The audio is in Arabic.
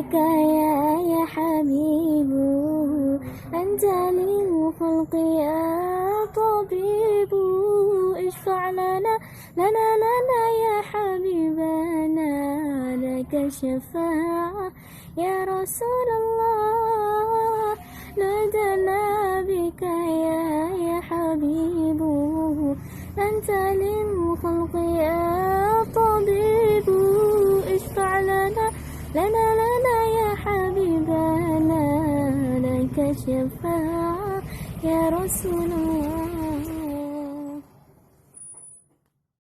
بك يا حبيب، أنت للخلق يا طبيب. اشفع لنا يا حبيبنا، لك الشفاعة يا رسول الله. نادنا بك يا حبيب، أنت للخلق يا طبيب. اشفع لنا يا حبيبنا، لك الشفاعة يا رسول الله.